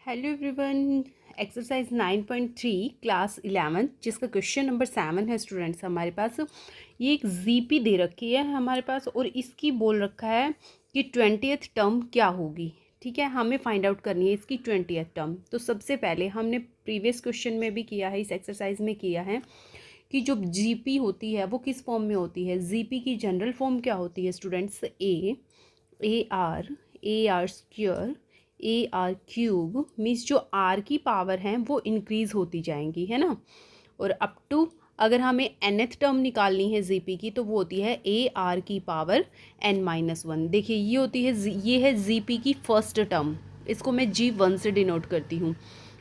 Hello everyone. Exercise 9.3 class 11 जिसका question number 7 है students हमारे पास। ये एक जीपी दे रखी है हमारे पास और इसकी बोल रखा है कि 20th टर्म क्या होगी। ठीक है, हमें फाइंड आउट करनी है इसकी 20th टर्म। तो सबसे पहले हमने प्रीवियस क्वेश्चन में भी किया है, इस एक्सरसाइज में किया है कि जो जीपी होती है वो किस फॉर्म में होती है। जीपी की जनरल फॉर्म क्या होती है students? A r square a r cube means जो आर की पावर हैं वो इंक्रीज़ होती जाएंगी, है ना। और अप टू अगर हमें nth टर्म निकालनी है जीपी की तो वो होती है ए आर की पावर n-1। देखिए ये होती है, ये है जीपी की फर्स्ट टर्म, इसको मैं G1 से डिनोट करती हूँ।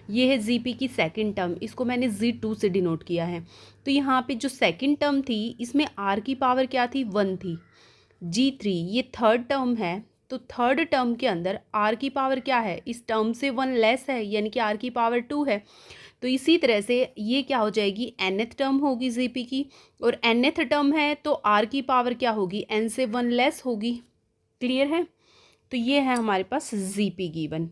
ये है जीपी की सेकंड टर्म, इसको मैंने Z2 से डिनोट किया है। तो यहाँ पे जो सेकंड टर्म थी इसमें आर की पावर क्या थी? 1 थी। G3 ये थर्ड टर्म है, तो थर्ड टर्म के अंदर आर की पावर क्या है? इस टर्म से 1 लेस है, यानी कि आर की पावर 2 है। तो इसी तरह से ये क्या हो जाएगी? nth टर्म होगी जीपी की, और nth टर्म है तो आर की पावर क्या होगी? n से 1 लेस होगी। क्लियर है? तो ये है हमारे पास जीपी गिवन।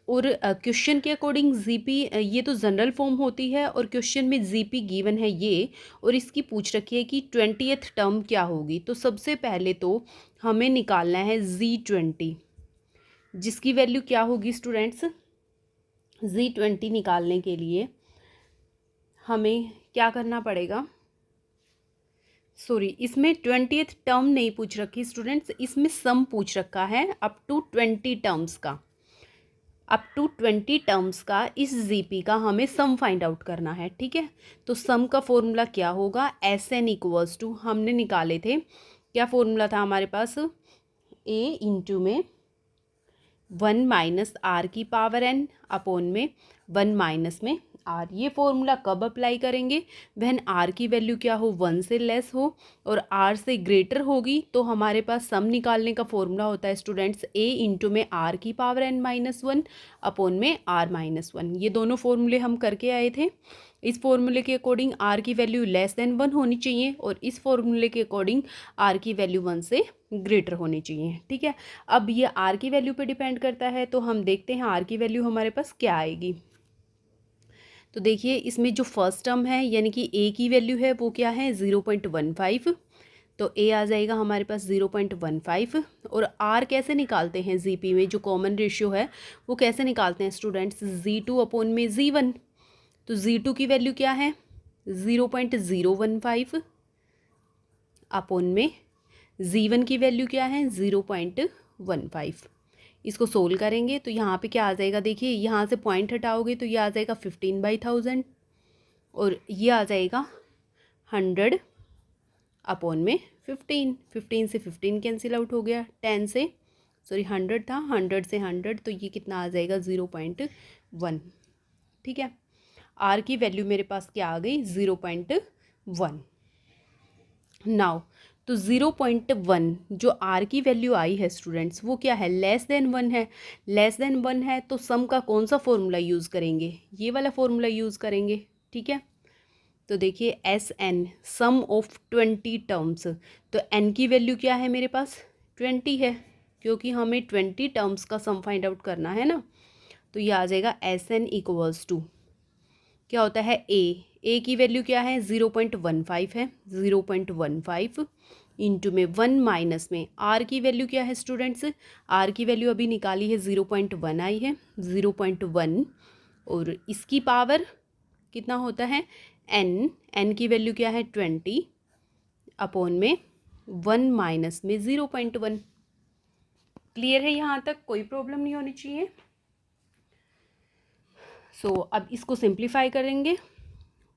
और क्वेश्चन के अकॉर्डिंग जीपी ये तो जनरल फॉर्म होती है और क्वेश्चन में जीपी गिवन है ये, और इसकी पूछ रखी है कि 20th टर्म क्या होगी। तो सबसे पहले तो हमें निकालना है Z20, जिसकी वैल्यू क्या होगी स्टूडेंट्स? Z20 निकालने के लिए हमें क्या करना पड़ेगा? सॉरी, इसमें 20th टर्म नहीं पूछ रखी स्टूडेंट्स, इसमें सम पूछ रखा है अप टू 20 टर्म्स का। अप टू 20 टर्म्स का इस जीपी का हमें सम फाइंड आउट करना है। ठीक है, तो सम का फॉर्मूला क्या होगा? SN इक्वल्स टू, हमने निकाले थे, क्या फॉर्मूला था हमारे पास? A इंटू में 1 माइनस आर की पावर n अपॉन में 1 माइनस में आर। ये फॉर्मूला कब अप्लाई करेंगे? व्हेन आर की वैल्यू क्या हो? 1 से लेस हो और आर से ग्रेटर होगी। तो हमारे पास सम निकालने का फॉर्मूला होता है स्टूडेंट्स A इंटू में आर की पावर n-1 अपॉन में r-1। ये दोनों फॉर्मूले हम करके आए थे। इस फॉर्मूले के अकॉर्डिंग आर की वैल्यू लेस देन 1 होनी चाहिए और इस फॉर्मूले के अकॉर्डिंग आर की वैल्यू 1 से ग्रेटर होनी चाहिए। ठीक है, अब ये आर की वैल्यू पे डिपेंड करता है, तो हम देखते हैं आर की वैल्यू हमारे पास क्या आएगी। तो देखिए इसमें जो फर्स्ट टर्म है यानी कि ए की वैल्यू है वो क्या है? 0.15। तो ए आ जाएगा हमारे पास 0.15। और आर कैसे निकालते हैं जीपी में? जो कॉमन रेशियो है वो कैसे निकालते हैं स्टूडेंट्स? Z2 अपॉन में Z1। तो Z2 की वैल्यू क्या है? 0.015 अपॉन में Z1 की वैल्यू क्या है? 0.15। इसको सोल्व करेंगे तो यहाँ पे क्या आ जाएगा? देखिए यहाँ से पॉइंट हटाओगे तो ये आ जाएगा 15/1000 और ये आ जाएगा 100 अपॉन में 15। 15 से 15 कैंसिल आउट हो गया, 10 से सॉरी 100 था, 100 से 100 तो ये कितना आ जाएगा? 0.1। ठीक है, आर की वैल्यू मेरे पास क्या आ गई? 0.1। नाउ तो 0.1 जो आर की वैल्यू आई है स्टूडेंट्स वो क्या है? लेस देन 1 है। लेस देन 1 है तो सम का कौन सा फॉर्मूला यूज़ करेंगे? ये वाला फॉर्मूला यूज़ करेंगे। ठीक है, तो देखिए SN सम ऑफ 20 टर्म्स। तो n की वैल्यू क्या है मेरे पास? 20 है, क्योंकि हमें 20 टर्म्स का सम फाइंड आउट करना है ना। तो ये आ जाएगा SN इक्वल्स टू क्या होता है? ए की वैल्यू क्या है? 0.15 है, 0.15 इंटू में 1 माइनस में आर की वैल्यू क्या है स्टूडेंट्स? आर की वैल्यू अभी निकाली है 0.1 आई है, 0.1 और इसकी पावर कितना होता है? n की वैल्यू क्या है? 20 अपॉन में 1 माइनस में 0.1। क्लियर है? यहाँ तक कोई प्रॉब्लम नहीं होनी चाहिए। सो अब इसको सिंप्लीफाई करेंगे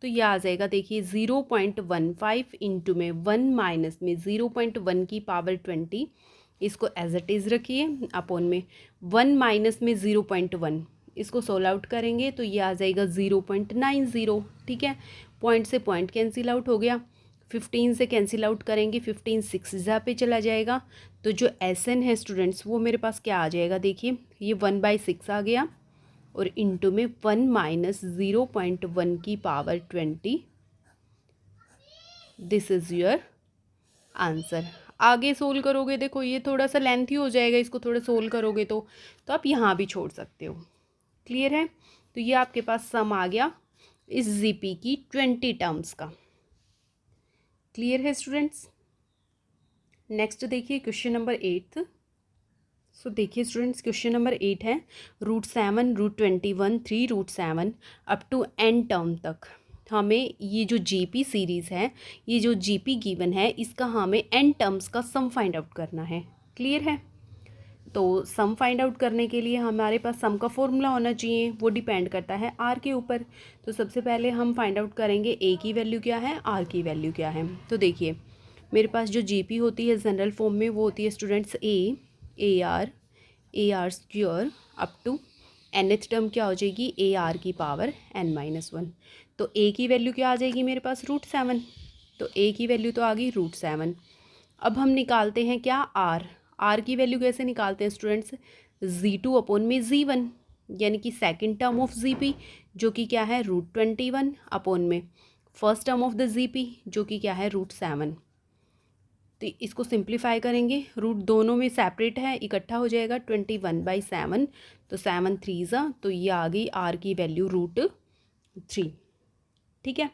तो यह आ जाएगा, देखिए 0.15 इंटू में 1 माइनस में 0.1 की पावर 20, इसको एज इट इज़ रखिए अपॉन में 1 माइनस में 0.1, इसको सोल्व आउट करेंगे तो ये आ जाएगा 0.90। ठीक है, पॉइंट से पॉइंट कैंसिल आउट हो गया, 15 से कैंसिल आउट करेंगे, 15 6 जहाँ पे चला जाएगा। तो जो SN है स्टूडेंट्स वो मेरे पास क्या आ जाएगा? देखिए ये 1/6 आ गया और इंटू में 1 माइनस 0.1 की power 20। This is your answer. आगे सोल्व करोगे, देखो ये थोड़ा सा लेंथी हो जाएगा, इसको थोड़ा सोल्व करोगे तो आप यहाँ भी छोड़ सकते हो। क्लियर है? तो ये आपके पास सम आ गया इस जीपी की 20 टर्म्स का। क्लियर है स्टूडेंट्स? नेक्स्ट देखिए क्वेश्चन नंबर 8। सो देखिए स्टूडेंट्स, क्वेश्चन नंबर 8 है √7, √21, 3√7 अप टू n टर्म तक हमें ये जो जीपी सीरीज़ है, ये जो जीपी गिवन है, इसका हमें n टर्म्स का सम फाइंड आउट करना है। क्लियर है? तो सम फाइंड आउट करने के लिए हमारे पास सम का फॉर्मूला होना चाहिए, वो डिपेंड करता है आर के ऊपर। तो सबसे पहले हम फाइंड आउट करेंगे ए की वैल्यू क्या है, आर की वैल्यू क्या है। तो देखिए मेरे पास जो जीपी होती है जनरल फॉर्म में, वो होती है students a r square up to nth term क्या हो जाएगी, ए आर की पावर n-1। तो ए की वैल्यू क्या आ जाएगी मेरे पास, √7। तो ए की वैल्यू तो आ गई √7। अब हम निकालते हैं क्या, आर की वैल्यू कैसे निकालते हैं स्टूडेंट्स, Z2 अपॉन में Z1, यानी कि सेकेंड टर्म ऑफ जीपी जो कि क्या है √21 अपॉन में first term of the GP जो कि क्या है √7। तो इसको सिंप्लीफाई करेंगे, रूट दोनों में सेपरेट है, इकट्ठा हो जाएगा 21/7। तो 7 3 तो ये आ गई आर की वैल्यू √3। ठीक है?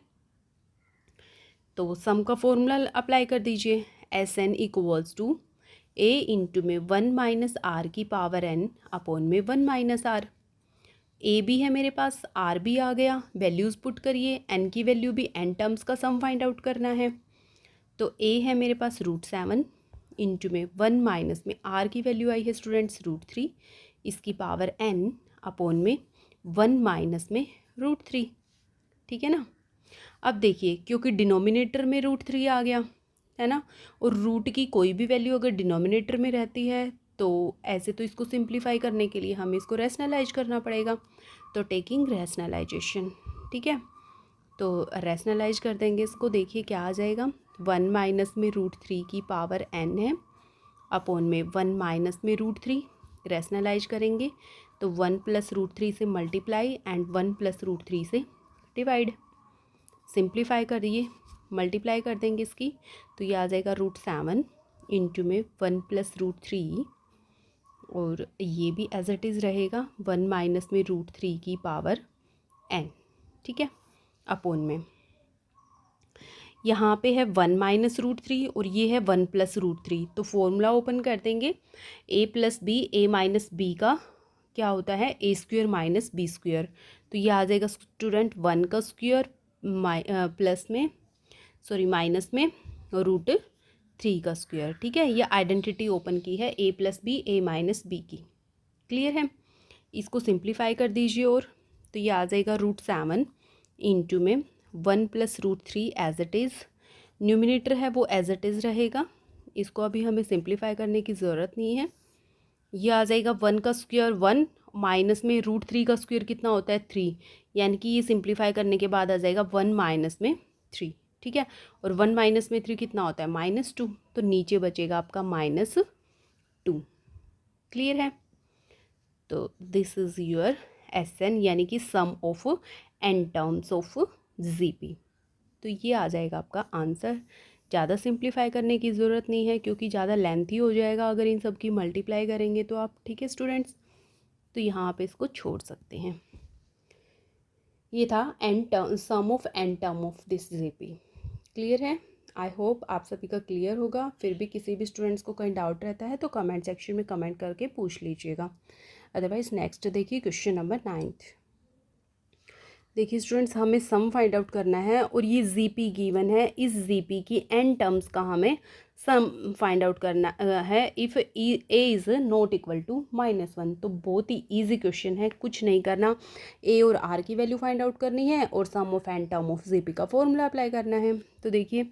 तो सम का फॉर्मूला अप्लाई कर दीजिए, SN equals to A into में 1 - आर की पावर n अपॉन में 1 - आर। ए भी है मेरे पास, आर भी आ गया, वैल्यूज़ पुट करिए, एन की वैल्यू भी n टर्म्स का सम फाइंड आउट करना है। तो ए है मेरे पास √7 इंटू में 1 माइनस में आर की वैल्यू आई है स्टूडेंट्स √3, इसकी पावर n अपॉन में 1 माइनस में √3। ठीक है ना? अब देखिए क्योंकि डिनोमिनेटर में √3 आ गया है ना, और रूट की कोई भी वैल्यू अगर डिनोमिनेटर में रहती है तो ऐसे तो इसको सिंप्लीफाई करने के लिए हमें इसको रैशनलाइज करना पड़ेगा। तो टेकिंग रैशनलाइजेशन, ठीक है, तो रैशनलाइज कर देंगे इसको। देखिए क्या आ जाएगा, 1 माइनस में √3 की पावर n है अपॉन में 1 माइनस में √3, रैशनलाइज करेंगे तो 1 + √3 से मल्टीप्लाई एंड 1 + √3 से डिवाइड। सिंप्लीफाई करिए, मल्टीप्लाई कर देंगे इसकी, तो ये आ जाएगा √7 इंटू में 1 + √3, और ये भी एज इट इज़ रहेगा 1 माइनस में √3 की पावर n। ठीक है, अपॉन में यहाँ पे है 1 माइनस √3 और ये है 1 + √3। तो फॉर्मूला ओपन कर देंगे, a + b, a minus b का क्या होता है a² - b²। तो ये आ जाएगा स्टूडेंट 1 का स्क्वायर प्लस में माइनस में √3 का स्क्वायर। ठीक है, ये आइडेंटिटी ओपन की है a + b, a minus b की। क्लियर है? इसको सिंप्लीफाई कर दीजिए, और तो ये आ जाएगा √7 इंटू में 1 + √3 एज इट इज़, न्यूमिनेटर है वो एज इट इज़ रहेगा, इसको अभी हमें सिंप्लीफाई करने की ज़रूरत नहीं है। ये आ जाएगा 1 का स्क्वायर 1 माइनस में √3 का स्क्वायर कितना होता है 3, यानी कि ये सिंप्लीफाई करने के बाद आ जाएगा 1 माइनस में 3। ठीक है, और 1 माइनस में 3 कितना होता है -2, तो नीचे बचेगा आपका -2। क्लियर है? तो दिस इज़ योर SN, यानी कि sum of n terms of GP. तो ये आ जाएगा आपका आंसर। ज़्यादा सिंप्लीफाई करने की ज़रूरत नहीं है क्योंकि ज़्यादा लेंथी हो जाएगा अगर इन सब की मल्टीप्लाई करेंगे तो आप। ठीक है स्टूडेंट्स, तो यहाँ पे इसको छोड़ सकते हैं। ये था sum of n term of this GP. Clear है? आई होप आप सभी का क्लियर होगा। फिर भी किसी भी स्टूडेंट्स को कहीं डाउट रहता है तो कमेंट सेक्शन में कमेंट करके पूछ लीजिएगा। अदरवाइज नेक्स्ट देखिए क्वेश्चन नंबर 9। देखिए स्टूडेंट्स, हमें सम फाइंड आउट करना है और ये जीपी गिवन है, इस जीपी की n टर्म्स का हमें सम फाइंड आउट करना है if a is not equal to -1। तो बहुत ही इजी क्वेश्चन है, कुछ नहीं करना, a और r की वैल्यू फाइंड आउट करनी है और sum of n term of GP का फॉर्मूला अप्लाई करना है। तो देखिए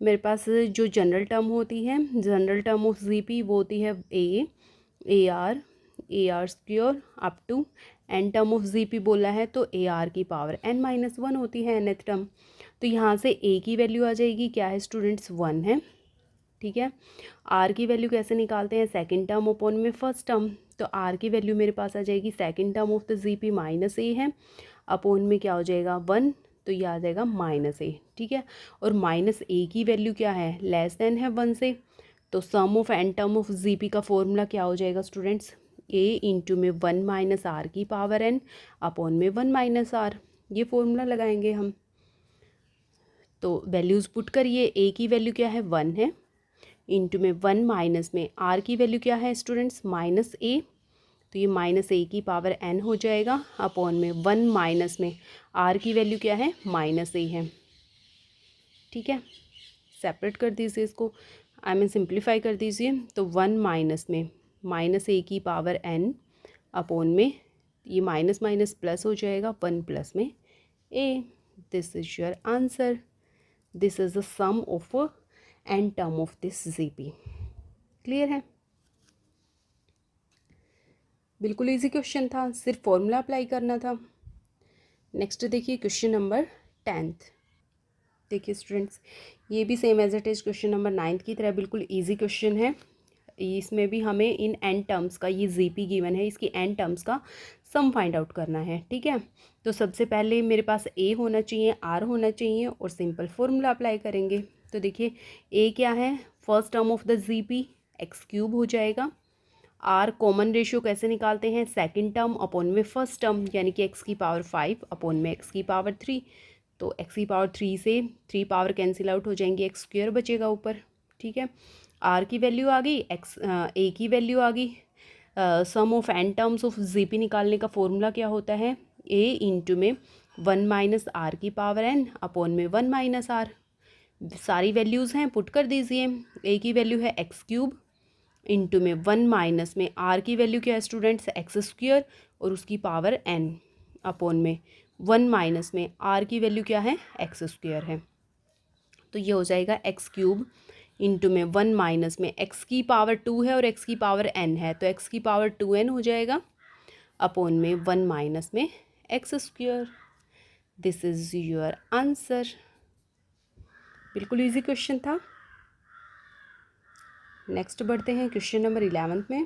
मेरे पास जो जनरल टर्म होती है, जनरल टर्म ऑफ जीपी वो होती है a r square up to n term of GP बोला है तो ए आर की पावर n-1 होती है nth टर्म। तो यहाँ से a की वैल्यू आ जाएगी, क्या है स्टूडेंट्स 1 है। ठीक है, r की वैल्यू कैसे निकालते हैं, सेकंड टर्म अपॉन में फर्स्ट टर्म। तो r की वैल्यू मेरे पास आ जाएगी second term of the GP -a है, अपॉन में क्या हो जाएगा 1, तो ये आ जाएगा -a। ठीक है, और -a की वैल्यू क्या है, लेस देन है 1 से। तो sum of n term of GP का फॉर्मूला क्या हो जाएगा स्टूडेंट्स, ए इंटू में 1 माइनस आर की पावर एन अपॉन में 1 माइनस आर, ये फॉर्मूला लगाएंगे हम। तो वैल्यूज़ पुट करिए, ए की वैल्यू क्या है 1 है, इंटू में 1 माइनस में आर की वैल्यू क्या है स्टूडेंट्स माइनस ए, तो ये माइनस ए की पावर एन हो जाएगा अपॉन में 1 माइनस में आर की वैल्यू क्या है माइनस ए है। ठीक है, सेपरेट कर दीजिए इसको, आई मीन सिंप्लीफाई कर दीजिए। तो 1 माइनस में माइनस ए की पावर एन अपॉन में ये माइनस माइनस प्लस हो जाएगा 1 प्लस में a. This is your answer. This is the sum of n term of this GP. Clear है? बिल्कुल इजी क्वेश्चन था, सिर्फ फॉर्मूला अप्लाई करना था। नेक्स्ट देखिए क्वेश्चन नंबर 10th। देखिए स्टूडेंट्स, ये भी same as it is question number 9th की तरह बिल्कुल इजी क्वेश्चन है। इसमें भी हमें इन एन टर्म्स का, ये जीपी गिवन है, इसकी एन टर्म्स का सम फाइंड आउट करना है। ठीक है, तो सबसे पहले मेरे पास ए होना चाहिए, आर होना चाहिए और सिंपल फॉर्मूला अप्लाई करेंगे। तो देखिए ए क्या है, first term of the GP x cube हो जाएगा। आर कॉमन रेशियो कैसे निकालते हैं, सेकंड टर्म अपॉन में फर्स्ट टर्म, यानी कि एक्स की पावर 5 अपॉन में एक्स की पावर 3। तो एक्स की पावर 3 से 3 पावर कैंसिल आउट हो जाएंगी, एक्स स्क्वायर बचेगा ऊपर। ठीक है, आर की वैल्यू आ गई, ए की वैल्यू आ गई। Sum of n terms of GP निकालने का फॉर्मूला क्या होता है, ए इंटू में 1 माइनस आर की पावर एन अपॉन में 1 माइनस आर। सारी वैल्यूज़ हैं, पुट कर दीजिए। ए की वैल्यू है एक्स क्यूब इंटू में 1 माइनस में आर की वैल्यू क्या है स्टूडेंट्स एक्स स्क्वायर और उसकी पावर एन अपॉन में 1 माइनस में आर की वैल्यू क्या है एक्स स्क्वायर है। तो ये हो जाएगा एक्स क्यूब इंटू में 1 माइनस में एक्स की पावर 2 है और एक्स की पावर एन है, तो एक्स की पावर 2n हो जाएगा अपॉन में 1 माइनस में x square. This is your answer. बिल्कुल इजी क्वेश्चन था। नेक्स्ट बढ़ते हैं क्वेश्चन नंबर 11 में।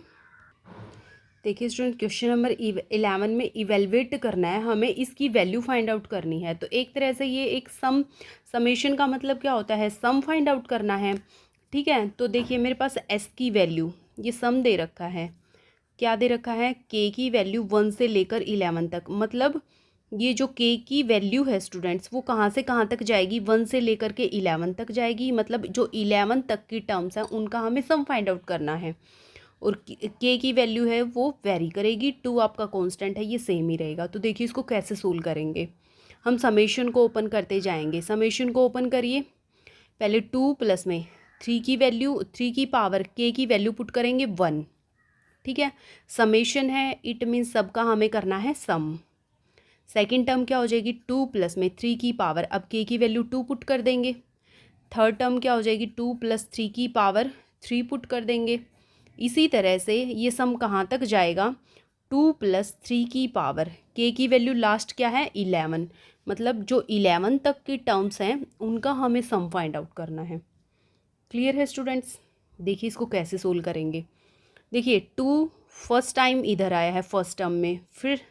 देखिए स्टूडेंट, क्वेश्चन नंबर 11 में इवेलुएट करना है हमें, इसकी वैल्यू फाइंड आउट करनी है। तो एक तरह से ये एक समेशन का मतलब क्या होता है, सम फाइंड आउट करना है। ठीक है, तो देखिए मेरे पास एस की वैल्यू, ये सम दे रखा है, क्या दे रखा है, के की वैल्यू 1 से लेकर 11 तक। मतलब ये जो के की वैल्यू है स्टूडेंट्स, वो कहाँ से कहाँ तक जाएगी, 1 से लेकर के 11 तक जाएगी। मतलब जो 11 तक की टर्म्स हैं उनका हमें सम फाइंड आउट करना है। और के की वैल्यू है वो वेरी करेगी, 2 आपका कांस्टेंट है, ये सेम ही रहेगा। तो देखिए इसको कैसे सोल्व करेंगे, हम समेशन को ओपन करते जाएंगे। समेशन को ओपन करिए, पहले 2 प्लस में 3 की वैल्यू, 3 की पावर के की वैल्यू पुट करेंगे 1। ठीक है, समेशन है, इट मीन्स सबका हमें करना है सम। सेकेंड टर्म क्या हो जाएगी, 2 प्लस में 3 की पावर, अब के की वैल्यू 2 पुट कर देंगे। थर्ड टर्म क्या हो जाएगी, 2 प्लस 3 की पावर 3 पुट कर देंगे। इसी तरह से ये सम कहाँ तक जाएगा, 2 प्लस 3 की पावर के की वैल्यू लास्ट क्या है 11। मतलब जो 11 तक की टर्म्स हैं उनका हमें सम फाइंड आउट करना है। क्लियर है स्टूडेंट्स? देखिए इसको कैसे सोल्व करेंगे। देखिए 2 फर्स्ट टाइम इधर आया है फर्स्ट टर्म में, फिर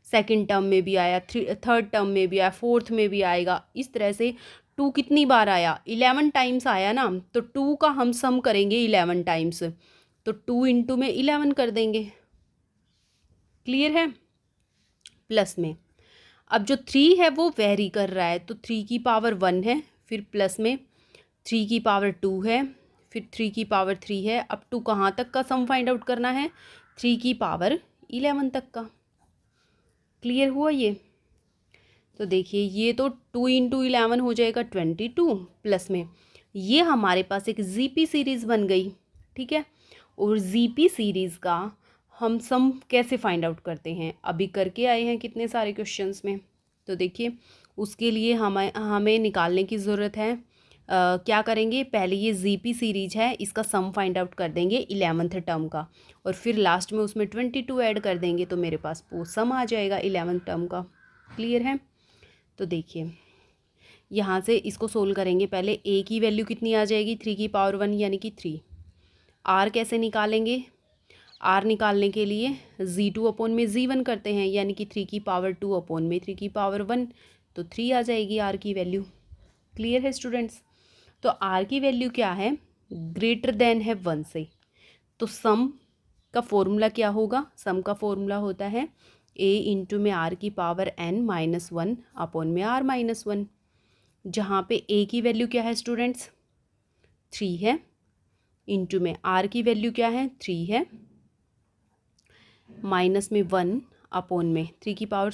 सेकंड टर्म में भी आया, थर्ड टर्म में भी आया, फोर्थ में भी आएगा। इस तरह से 2 कितनी बार आया, 11 टाइम्स आया ना, तो 2 का हम सम करेंगे 11 टाइम्स, तो 2 इंटू में 11 कर देंगे। क्लियर है? प्लस में अब जो 3 है वो वेरी कर रहा है, तो 3 की पावर 1 है, फिर प्लस में 3 की पावर 2 है, फिर 3 की पावर 3 है। अब 2 कहाँ तक का सम फाइंड आउट करना है, 3 की पावर 11 तक का। क्लियर हुआ ये? तो देखिए ये तो 2 इंटू 11 हो जाएगा 22, प्लस में ये हमारे पास एक जीपी सीरीज़ बन गई। ठीक है, और जीपी सीरीज़ का हम सम कैसे फाइंड आउट करते हैं, अभी करके आए हैं कितने सारे क्वेश्चंस में। तो देखिए उसके लिए हमें निकालने की ज़रूरत है। क्या करेंगे, पहले ये जीपी सीरीज है इसका सम फाइंड आउट कर देंगे 11th टर्म का, और फिर लास्ट में उसमें 22 ऐड कर देंगे, तो मेरे पास वो सम आ जाएगा 11th टर्म का। क्लियर है? तो देखिए यहाँ से इसको सोल्व करेंगे। पहले ए की वैल्यू कितनी आ जाएगी, 3 की पावर 1 यानी कि 3। आर कैसे निकालेंगे, आर निकालने के लिए Z2 अपॉन में Z1 करते हैं, यानी कि 3 की पावर 2 अपॉन में 3 की पावर 1, तो 3 आ जाएगी आर की वैल्यू। क्लियर है स्टूडेंट्स? तो आर की वैल्यू क्या है, ग्रेटर देन है 1 से, तो सम का फॉर्मूला क्या होगा, सम का फॉर्मूला होता है a इंटू में r की पावर n-1 अपॉन में r-1, जहाँ पे a की वैल्यू क्या है स्टूडेंट्स 3 है, इंटू में r की वैल्यू क्या है 3 है, माइनस में 1 अपॉन में 3 की पावर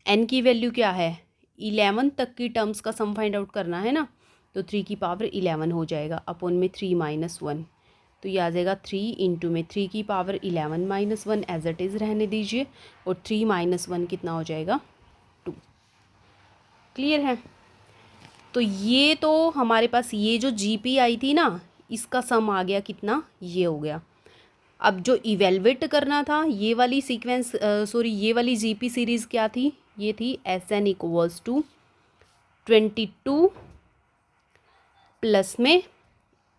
n की वैल्यू क्या है 11 तक की टर्म्स का सम फाइंड आउट करना है ना, तो 3 की पावर 11 हो जाएगा अपॉन में 3 माइनस 1, तो ये आ जाएगा 3 इंटू में 3 की power 11 minus 1 as it is रहने दीजिए, और 3 माइनस 1 कितना हो जाएगा 2। क्लियर है। तो ये तो हमारे पास ये जो जीपी आई थी ना, इसका सम आ गया कितना, ये हो गया। अब जो इवेलुएट करना था ये वाली सीक्वेंस ये वाली जीपी सीरीज़ क्या थी, ये थी SN इक्वल्स टू 22 प्लस में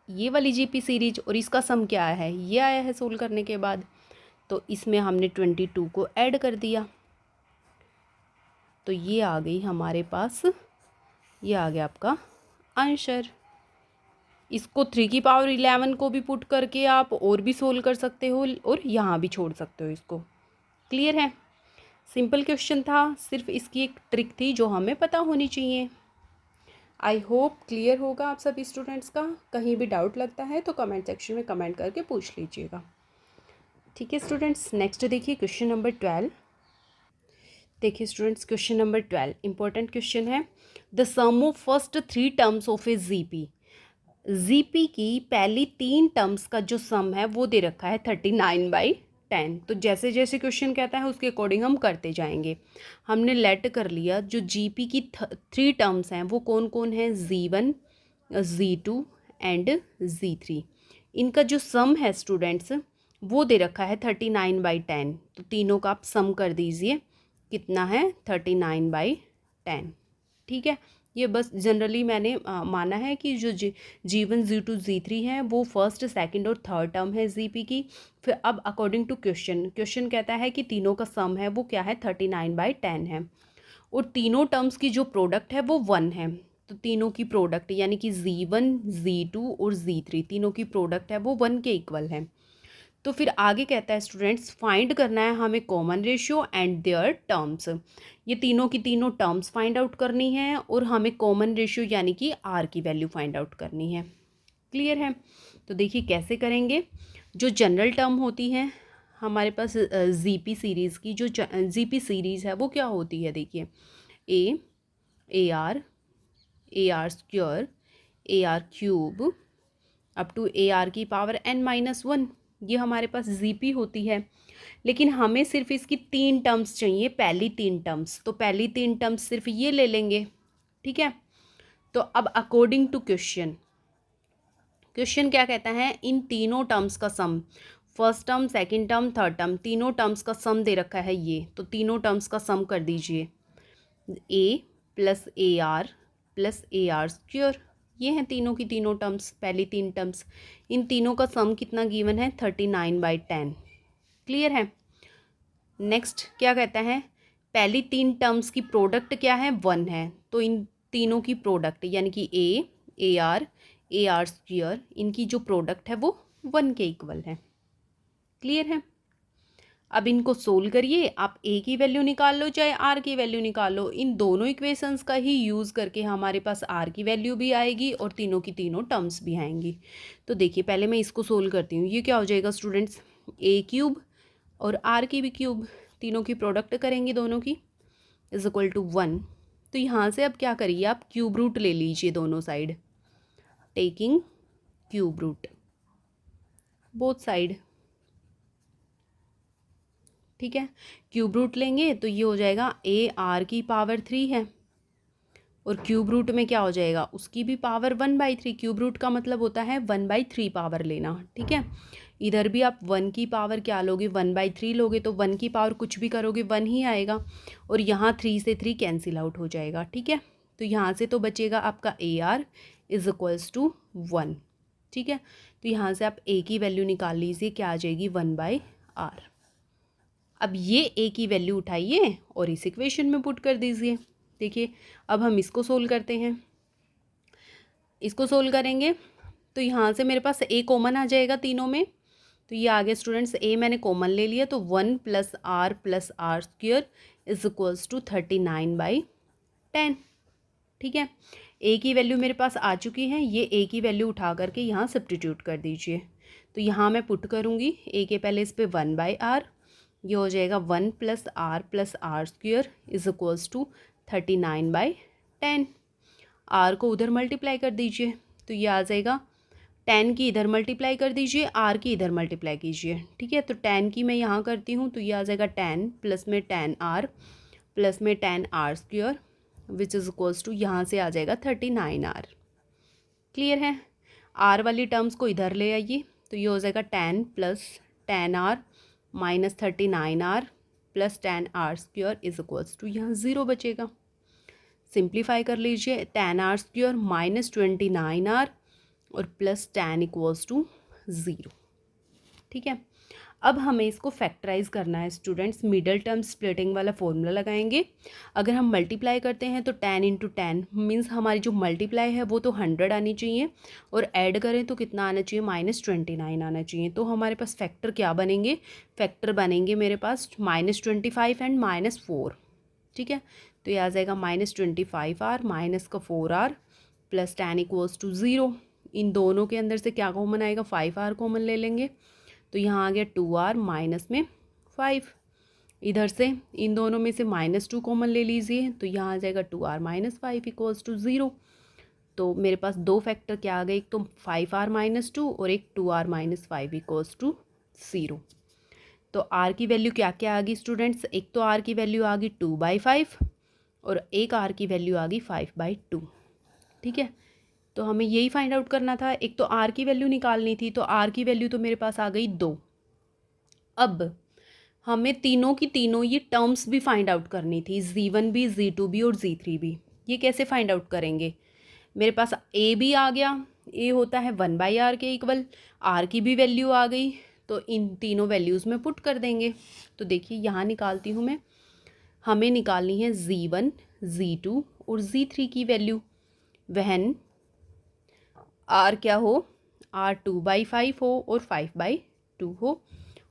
ये वाली जीपी सीरीज, और इसका सम क्या है ये आया है सोल्व करने के बाद, तो इसमें हमने 22 को ऐड कर दिया, तो ये आ गई हमारे पास, ये आ गया आपका आंसर। इसको 3 की पावर 11 को भी पुट करके आप और भी सोल्व कर सकते हो, और यहाँ भी छोड़ सकते हो इसको। क्लियर है। सिंपल क्वेश्चन था, सिर्फ इसकी एक ट्रिक थी जो हमें पता होनी चाहिए। आई होप क्लियर होगा आप सभी स्टूडेंट्स का। कहीं भी डाउट लगता है तो कमेंट सेक्शन में कमेंट करके पूछ लीजिएगा। ठीक है स्टूडेंट्स, नेक्स्ट देखिए क्वेश्चन नंबर 12। देखिए students, question number 12 important question है। The sum of first 3 terms of a GP की पहली 3 टर्म्स का जो सम है वो दे रखा है 39/10। तो जैसे जैसे क्वेश्चन कहता है उसके अकॉर्डिंग हम करते जाएंगे। हमने लेट कर लिया जो जीपी की 3 टर्म्स हैं वो कौन कौन है, Z1, Z2 एंड Z3। इनका जो सम है स्टूडेंट्स वो दे रखा है 39/10। तो तीनों का आप सम कर दीजिए, कितना है 39/10। ठीक है, ये बस जनरली मैंने माना है कि जो G1, Z2, Z3 है वो फर्स्ट, सेकंड और थर्ड टर्म है जीपी की। फिर अब अकॉर्डिंग टू क्वेश्चन कहता है कि तीनों का सम है वो क्या है 39/10 है, और तीनों टर्म्स की जो प्रोडक्ट है वो 1 है। तो तीनों की प्रोडक्ट यानी कि Z1, Z2 और Z3 तीनों की प्रोडक्ट है वो 1 के इक्वल है। तो फिर आगे कहता है स्टूडेंट्स फाइंड करना है हमें common ratio and their terms. ये तीनों की तीनों टर्म्स फाइंड आउट करनी है, और हमें कॉमन रेशियो यानी कि आर की वैल्यू फाइंड आउट करनी है। क्लियर है। तो देखिए कैसे करेंगे। जो जनरल टर्म होती है हमारे पास जीपी सीरीज़ की, जो जीपी सीरीज़ है वो क्या होती है, देखिए a r square, a r cube up to a r की पावर n-1, ये हमारे पास जीपी होती है। लेकिन हमें सिर्फ इसकी 3 टर्म्स चाहिए, पहली 3 टर्म्स, तो पहली 3 टर्म्स सिर्फ ये ले लेंगे। ठीक है, तो अब अकॉर्डिंग टू क्वेश्चन क्या कहता है, इन तीनों टर्म्स का sum, first term, second term, third term, तीनों टर्म्स का सम दे रखा है ये, तो तीनों टर्म्स का सम कर दीजिए, ए प्लस ए आर स्क्वायर। ये हैं तीनों की तीनों टर्म्स, पहली 3 टर्म्स। इन तीनों का सम कितना गिवन है 39/10। क्लियर है। नेक्स्ट क्या कहता है, पहली 3 टर्म्स की प्रोडक्ट क्या है 1 है, तो इन तीनों की प्रोडक्ट यानी कि ए आर स्क्वायर, इनकी जो प्रोडक्ट है वो 1 के इक्वल है। क्लियर है। अब इनको सोल्व करिए, आप ए की वैल्यू निकाल लो चाहे आर की वैल्यू निकाल लो, इन दोनों इक्वेशंस का ही यूज़ करके हमारे पास आर की वैल्यू भी आएगी और तीनों की तीनों टर्म्स भी आएंगी। तो देखिए पहले मैं इसको सोल्व करती हूँ। ये क्या हो जाएगा स्टूडेंट्स, ए क्यूब और आर की भी क्यूब, तीनों की प्रोडक्ट करेंगे दोनों की, इज इक्वल टू 1। तो यहाँ से अब क्या करिए, आप क्यूब रूट ले लीजिए दोनों side, taking cube root both side. ठीक है, क्यूब रूट लेंगे तो ये हो जाएगा ए आर की पावर 3 है, और क्यूब रूट में क्या हो जाएगा, उसकी भी पावर 1/3। क्यूब रूट का मतलब होता है 1/3 पावर लेना। ठीक है, इधर भी आप 1 की पावर क्या लोगे 1/3 लोगे, तो 1 की पावर कुछ भी करोगे 1 ही आएगा, और यहाँ 3 से 3 कैंसिल आउट हो जाएगा। ठीक है, तो यहाँ से तो बचेगा आपका a r is equals to 1। ठीक है, तो यहाँ से आप ए की वैल्यू निकाल लीजिए, क्या आ जाएगी 1/r। अब ये ए की वैल्यू उठाइए और इस इक्वेशन में पुट कर दीजिए। देखिए अब हम इसको सोल्व करते हैं, इसको सोल्व करेंगे तो यहाँ से मेरे पास ए कॉमन आ जाएगा तीनों में, तो ये आ गया स्टूडेंट्स, ए मैंने कॉमन ले लिया, तो 1 + r square is equals to 39/10। ठीक है, ए की वैल्यू मेरे पास आ चुकी है, ये ए की वैल्यू उठा करके यहाँ सब्स्टिट्यूट कर दीजिए। तो यहाँ मैं पुट करूँगी ए के पहले इस पर 1/r, ये हो जाएगा 1 + r square is equals to 39/10। R को उधर मल्टीप्लाई कर दीजिए, तो ये आ जाएगा 10 की इधर मल्टीप्लाई कर दीजिए, आर की इधर मल्टीप्लाई कीजिए। ठीक है, तो 10 की मैं यहाँ करती हूँ, तो ये आ जाएगा 10 प्लस में 10r प्लस में 10r square which is equals to, यहाँ से आ जाएगा 39r। क्लियर है, आर वाली टर्म्स को इधर ले आइए, तो ये हो जाएगा 10 + 10r - 39r plus 10r square is equals to, यहाँ 0 बचेगा। सिंप्लीफाई कर लीजिए, 10r स्क्वायर - 29r और प्लस 10 इक्वल्स टू 0। ठीक है, अब हमें इसको फैक्टराइज करना है स्टूडेंट्स। मिडल टर्म स्प्लिटिंग वाला फॉर्मूला लगाएंगे। अगर हम मल्टीप्लाई करते हैं तो 10 × 10 मीन्स हमारी जो मल्टीप्लाई है वो तो 100 आनी चाहिए, और ऐड करें तो कितना आना चाहिए, -29 आना चाहिए। तो हमारे पास फैक्टर क्या बनेंगे, फैक्टर बनेंगे मेरे पास -25 एंड -4। ठीक है, तो ये आ जाएगा -25r - 4r plus 10 equals to 0। इन दोनों के अंदर से क्या कॉमन आएगा, 5r कॉमन ले लेंगे, तो यहाँ आ गया 2r माइनस में 5। इधर से इन दोनों में से -2 कॉमन ले लीजिए, तो यहाँ आ जाएगा 2r - 5 इक्वल्स टू 0। तो मेरे पास दो फैक्टर क्या आ गए, एक तो 5r - 2 और एक 2r - 5 इक्वल्स टू 0। तो r की वैल्यू क्या क्या आ गई स्टूडेंट्स, एक तो r की वैल्यू आ गई 2/5 और एक r की वैल्यू आ गई 5/2। ठीक है, तो हमें यही फाइंड आउट करना था। एक तो r की वैल्यू निकालनी थी, तो r की वैल्यू तो मेरे पास आ गई 2। अब हमें तीनों की तीनों ये टर्म्स भी फाइंड आउट करनी थी, z1 भी, z2 भी और z3 भी। ये कैसे फाइंड आउट करेंगे, मेरे पास a भी आ गया, a होता है 1/r के इक्वल, r की भी वैल्यू आ गई, तो इन तीनों वैल्यूज़ में पुट कर देंगे। तो देखिए यहाँ निकालती हूँ मैं, हमें निकालनी है z1, z2 और z3 की वैल्यू। वहन r क्या हो, r 2/5 हो और 5/2 हो,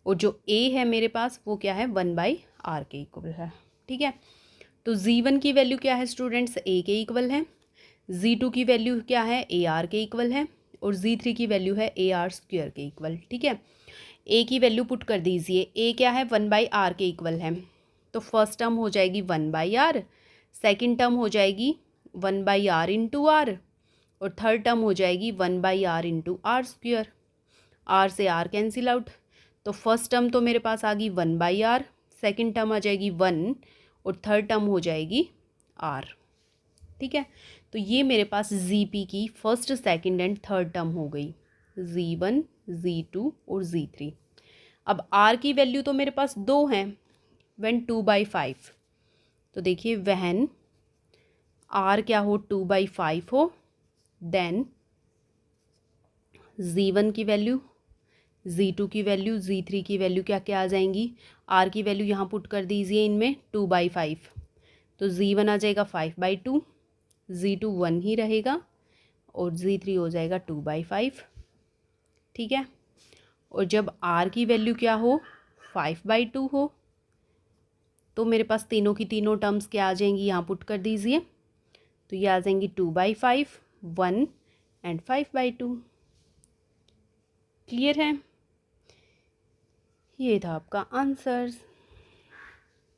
और जो a है मेरे पास वो क्या है, 1/r के इक्वल है। ठीक है, तो z1 की वैल्यू क्या है स्टूडेंट्स, a के इक्वल है, z2 की वैल्यू क्या है, ar के इक्वल है, और z3 की वैल्यू है ar स्क्वायर के इक्वल। ठीक है, a की वैल्यू पुट कर दीजिए, a क्या है, 1/r के इक्वल है, तो फर्स्ट टर्म हो जाएगी 1/r, सेकेंड टर्म हो जाएगी 1/r इंटू r, और थर्ड टर्म हो जाएगी 1/r into r square. r से r कैंसिल आउट, तो फर्स्ट टर्म तो मेरे पास आ गई 1/r, सेकेंड टर्म आ जाएगी 1 और थर्ड टर्म हो जाएगी r। ठीक है, तो ये मेरे पास जीपी की first, second and third term हो गई, z1, z2 और z3। अब r की वैल्यू तो मेरे पास 2 हैं, व्हेन 2/5, तो देखिए वहन r क्या हो, 2/5 हो, देन z1 की वैल्यू, z2 की वैल्यू, z3 की वैल्यू क्या क्या आ जाएंगी, r की वैल्यू यहाँ पुट कर दीजिए इनमें 2/5, तो z1 आ जाएगा 5/2, z2 1 ही रहेगा और z3 हो जाएगा 2/5। ठीक है, और जब r की वैल्यू क्या हो, 5/2 हो, तो मेरे पास तीनों की तीनों टर्म्स क्या आ जाएंगी, यहाँ पुट कर दीजिए, तो ये आ जाएंगी 2/5, 1 एंड 5/2। क्लियर है, ये था आपका आंसर्स।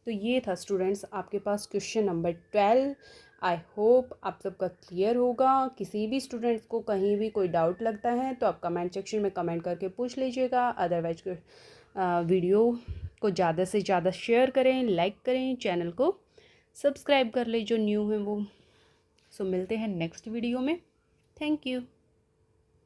तो ये था स्टूडेंट्स आपके पास क्वेश्चन नंबर 12। आई होप आप सबका क्लियर होगा। किसी भी स्टूडेंट्स को कहीं भी कोई डाउट लगता है तो आप कमेंट सेक्शन में कमेंट करके पूछ लीजिएगा। अदरवाइज वीडियो को ज़्यादा से ज़्यादा शेयर करें, लाइक करें, चैनल को सब्सक्राइब कर लें जो न्यू है वो। सो मिलते हैं नेक्स्ट वीडियो में। Thank you.